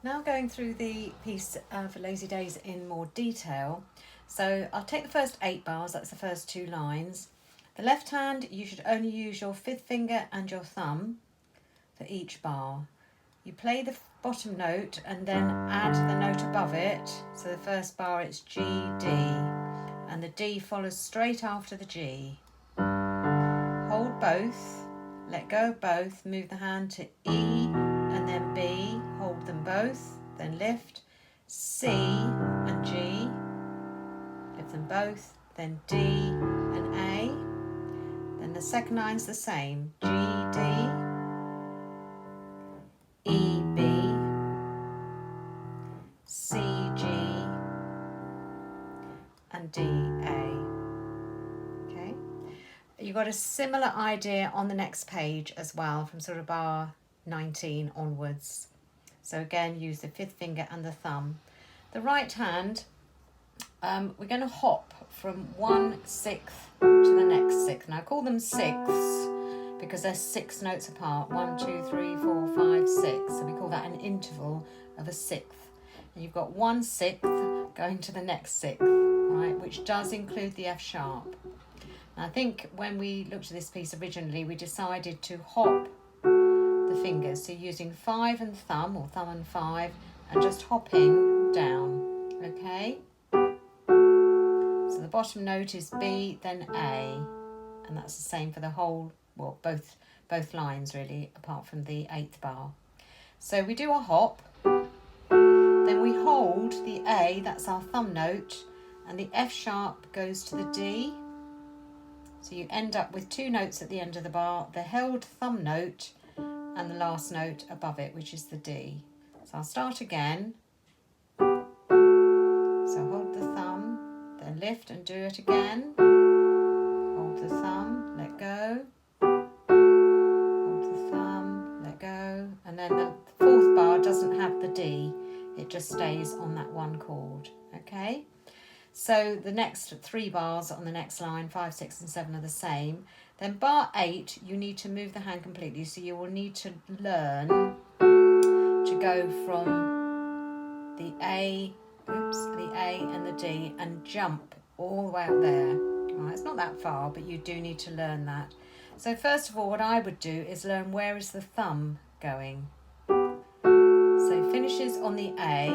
Now going through the piece for Lazy Days in more detail. So I'll take the first 8 bars, that's the first 2 lines. The left hand, you should only use your 5th finger and your thumb for each bar. You play the bottom note and then add the note above it. So the first bar it's G, D, and the D follows straight after the G. Hold both, let go of both, move the hand to E and then B, hold them both, then lift, C and G, lift them both, then D and A. Then the second line's the same, G, D, E, B, C, G, and D, A. Okay, you've got a similar idea on the next page as well, from sort of bar 19 onwards. So again, use the 5th finger and the thumb. The right hand, we're going to hop from 1/6 to the next 6. Now I call them 6ths because they're 6 notes apart. 1, 2, 3, 4, 5, 6. So we call that an interval of a 6th. And you've got 1/6 going to the next 6th, right? Which does include the F sharp. Now I think when we looked at this piece originally, we decided to hop the fingers. So using 5 and thumb, or thumb and 5, and just hopping down. Okay. So the bottom note is B, then A, and that's the same for the whole, well, both lines really, apart from the 8th bar. So we do a hop, then we hold the A, that's our thumb note, and the F sharp goes to the D. So you end up with 2 notes at the end of the bar, the held thumb note and the last note above it, which is the D. So I'll start again. So hold the thumb, then lift and do it again. Hold the thumb, let go. Hold the thumb, let go. And then the 4th bar doesn't have the D. It just stays on that one chord, okay? So the next 3 bars on the next line, 5, 6 and 7 are the same. Then bar 8, you need to move the hand completely. So you will need to learn to go from the A, the A and the D and jump all the way up there. Right, it's not that far, but you do need to learn that. So first of all, what I would do is learn where is the thumb going. So he finishes on the A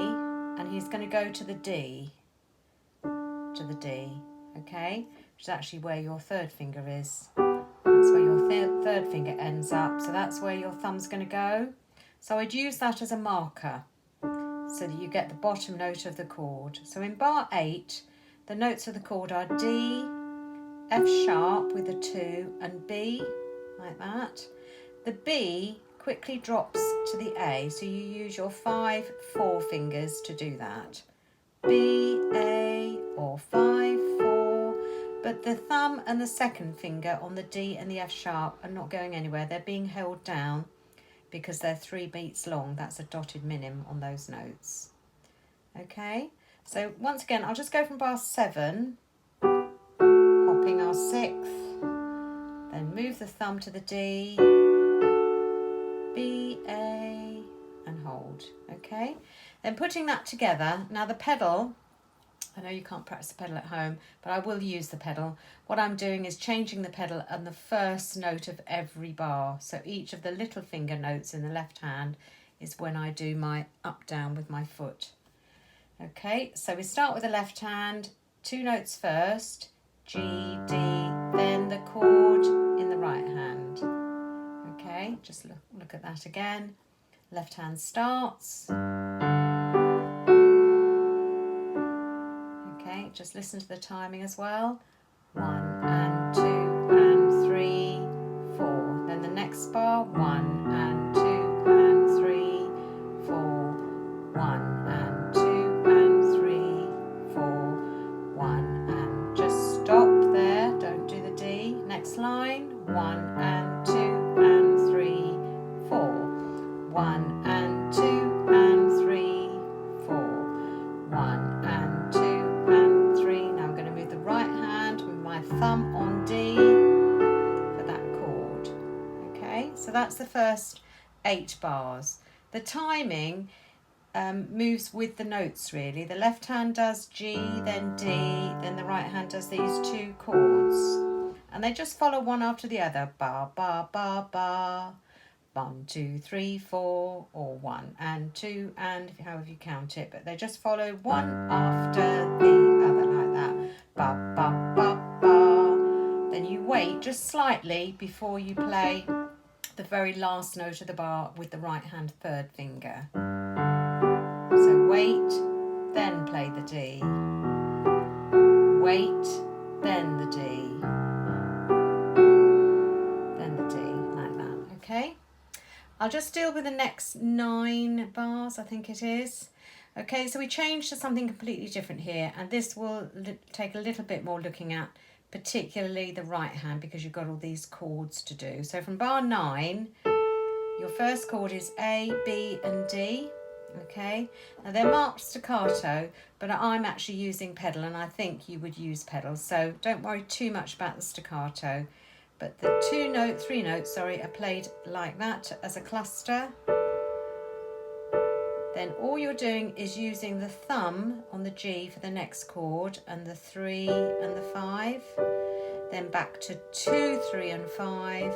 and he's going to go to the D. Okay, which is actually where your 3rd finger is. That's where your 3rd finger ends up, so that's where your thumb's going to go. So I'd use that as a marker so that you get the bottom note of the chord. So in bar 8, the notes of the chord are D, F sharp with a 2 and B, like that. The B quickly drops to the A, so you use your 5 forefingers to do that. B, A, or 5, 4, but the thumb and the 2nd finger on the D and the F sharp are not going anywhere. They're being held down because they're 3 beats long. That's a dotted minim on those notes. Okay, so once again, I'll just go from bar 7, hopping our 6th, then move the thumb to the D, B, A, and hold, okay? Then putting that together, now the pedal, I know you can't practice the pedal at home, but I will use the pedal. What I'm doing is changing the pedal on the first note of every bar. So each of the little finger notes in the left hand is when I do my up down with my foot. Okay, so we start with the left hand, 2 notes first, G, D, then the chord in the right hand. Okay, just look at that again. Left hand starts. Okay, just listen to the timing as well. 1 and 2 and 3, 4. Then the next bar, 1 and 2 and 3, 4. 1 and 2 and 3, 4. 1 and just stop there. Don't do the D. Next line, 1 and 2 and 3, 4. 1 and 2 and 3, 4. 1 and 2 and 3. Now I'm going to move the right hand with my thumb on D for that chord. Okay, so that's the first 8 bars. The timing moves with the notes really. The left hand does G, then D, then the right hand does these two chords. And they just follow one after the other. Ba, ba, ba, ba. 1, 2, 3, 4, or 1 and 2 and however you count it. But they just follow one after the other like that. Ba, ba, ba, ba. Then you wait just slightly before you play the very last note of the bar with the right hand third finger. So wait, then play the D. Wait, then the D. Then the D, like that, okay? I'll just deal with the next 9 bars, I think it is. Okay, so we changed to something completely different here, and this will take a little bit more looking at, particularly the right hand, because you've got all these chords to do. So from bar 9, your first chord is A, B, and D. Okay, now they're marked staccato, but I'm actually using pedal, and I think you would use pedal, so don't worry too much about the staccato. But the 3 notes, are played like that as a cluster. Then all you're doing is using the thumb on the G for the next chord, and the 3 and the 5. Then back to 2, 3 and 5,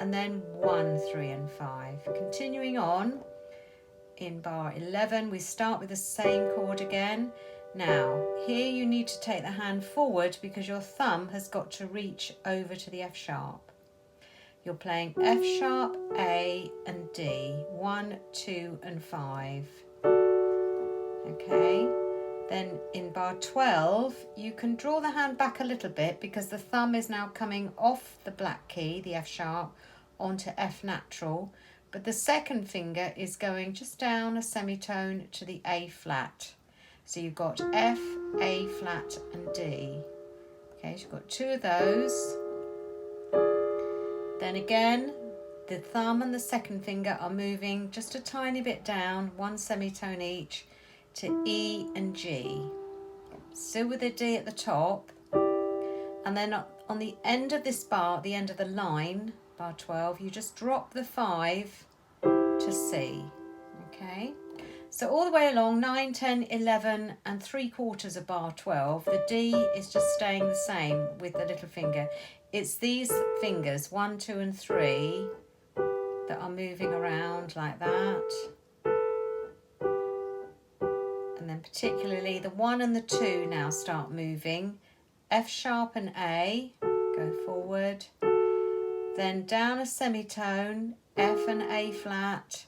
and then 1, 3 and 5. Continuing on, in bar 11, we start with the same chord again. Now, here you need to take the hand forward because your thumb has got to reach over to the F sharp. You're playing F sharp, A and D, 1, 2 and 5. Okay, then in bar 12, you can draw the hand back a little bit because the thumb is now coming off the black key, the F sharp, onto F natural. But the second finger is going just down a semitone to the A flat. So you've got F, A flat and D. Okay, so you've got 2 of those. Then again, the thumb and the second finger are moving just a tiny bit down, 1 semitone each, to E and G. Still with the D at the top. And then on the end of this bar, the end of the line, bar 12, you just drop the 5 to C. Okay, so all the way along 9, 10, 11 and 3/4 of bar 12, the D is just staying the same with the little finger. It's these fingers 1, 2 and 3 that are moving around like that. And then particularly the 1 and the 2 now start moving. F sharp and A, go forward. Then down a semitone, F and A flat.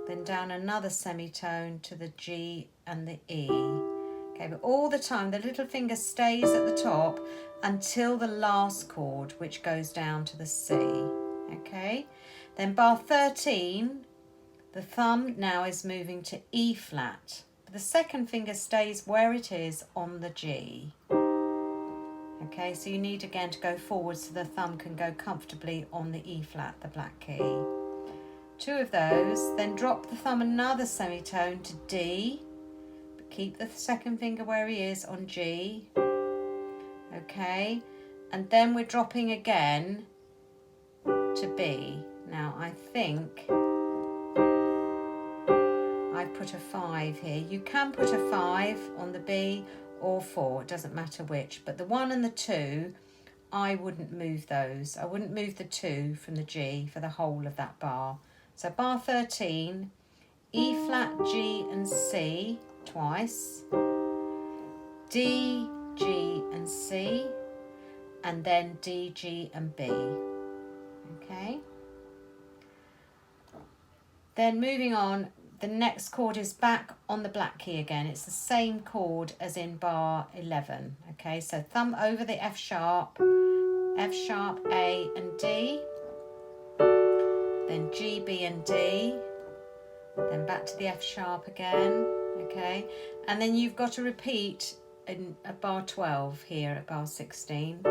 Then down another semitone to the G and the E. Okay, but all the time the little finger stays at the top until the last chord, which goes down to the C. Okay, then bar 13, the thumb now is moving to E flat. But the second finger stays where it is on the G. Okay, so you need again to go forward so the thumb can go comfortably on the E flat, the black key. 2 of those, then drop the thumb another semitone to D, but keep the second finger where he is on G. Okay, and then we're dropping again to B. Now I think I've put a 5 here. You can put a 5 on the B or 4, it doesn't matter which, but the 1 and the 2, I wouldn't move those. I wouldn't move the 2 from the G for the whole of that bar. So bar 13, E flat, G and C twice, D, G and C, and then D, G and B. Okay. Then moving on, the next chord is back on the black key again. It's the same chord as in bar 11. Okay, so thumb over the F sharp, A and D. Then G, B and D, then back to the F sharp again, okay? And then you've got to repeat in bar 12 here at bar 16.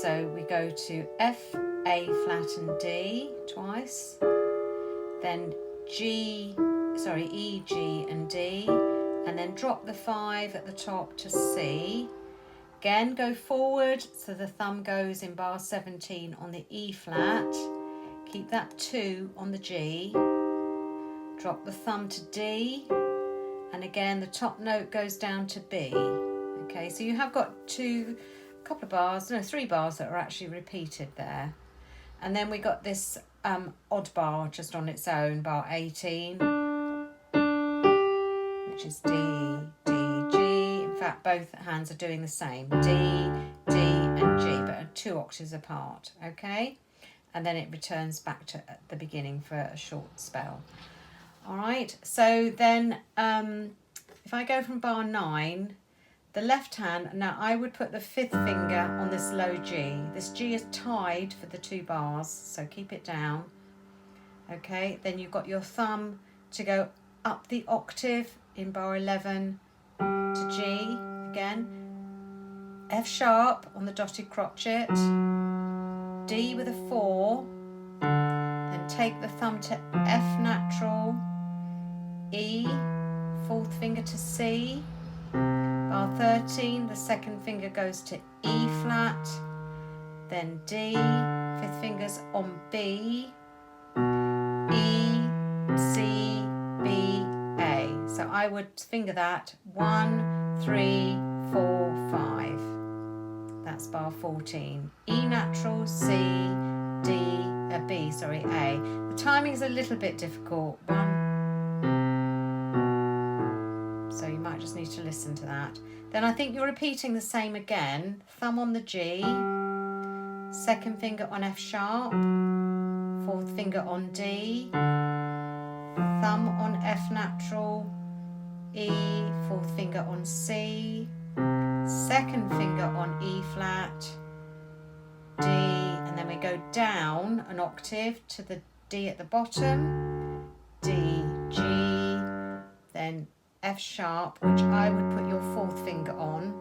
So we go to F, A flat and D twice, then E, G and D, and then drop the 5 at the top to C. Again, go forward so the thumb goes in bar 17 on the E flat. Keep that 2 on the G, drop the thumb to D, and again the top note goes down to B. Okay, so you have got three bars that are actually repeated there. And then we got this odd bar just on its own, bar 18, which is D, D, G. In fact, both hands are doing the same, D, D and G, but are 2 octaves apart, okay? And then it returns back to the beginning for a short spell. All right, so then if I go from bar 9, the left hand, now I would put the 5th finger on this low G. This G is tied for the 2 bars, so keep it down. Okay, then you've got your thumb to go up the octave in bar 11 to G again. F sharp on the dotted crotchet, D with a 4, then take the thumb to F natural, E, 4th finger to C, bar 13, the 2nd finger goes to E flat, then D, 5th finger's on B, E, C, B, A. So I would finger that 1, 3, 4, 5. That's bar 14. E natural, C, D, B, sorry, A. The timing is a little bit difficult. 1. So you might just need to listen to that. Then I think you're repeating the same again. Thumb on the G, 2nd finger on F sharp, 4th finger on D, thumb on F natural, E, 4th finger on C, 2nd finger on E flat, D, and then we go down an octave to the D at the bottom, D, G, then F sharp, which I would put your 4th finger on,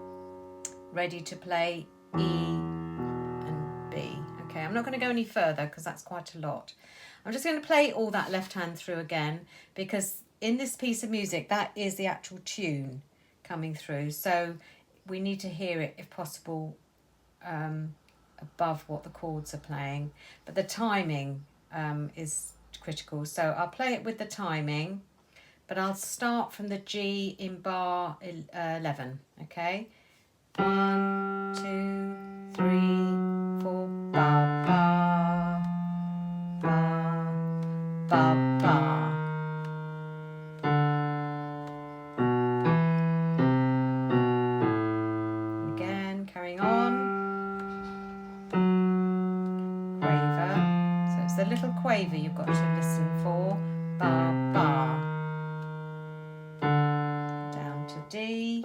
ready to play E and B. Okay, I'm not going to go any further because that's quite a lot. I'm just going to play all that left hand through again, because in this piece of music, that is the actual tune coming through. So we need to hear it, if possible, above what the chords are playing. But the timing is critical. So I'll play it with the timing, but I'll start from the G in bar 11, okay? 1, 2, 3, 4, ba, ba, ba, ba, ba. Again, carrying on. Quaver. So it's the little quaver you've got to listen for. Ba, ba. Down to D,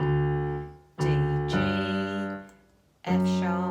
D, G, F sharp,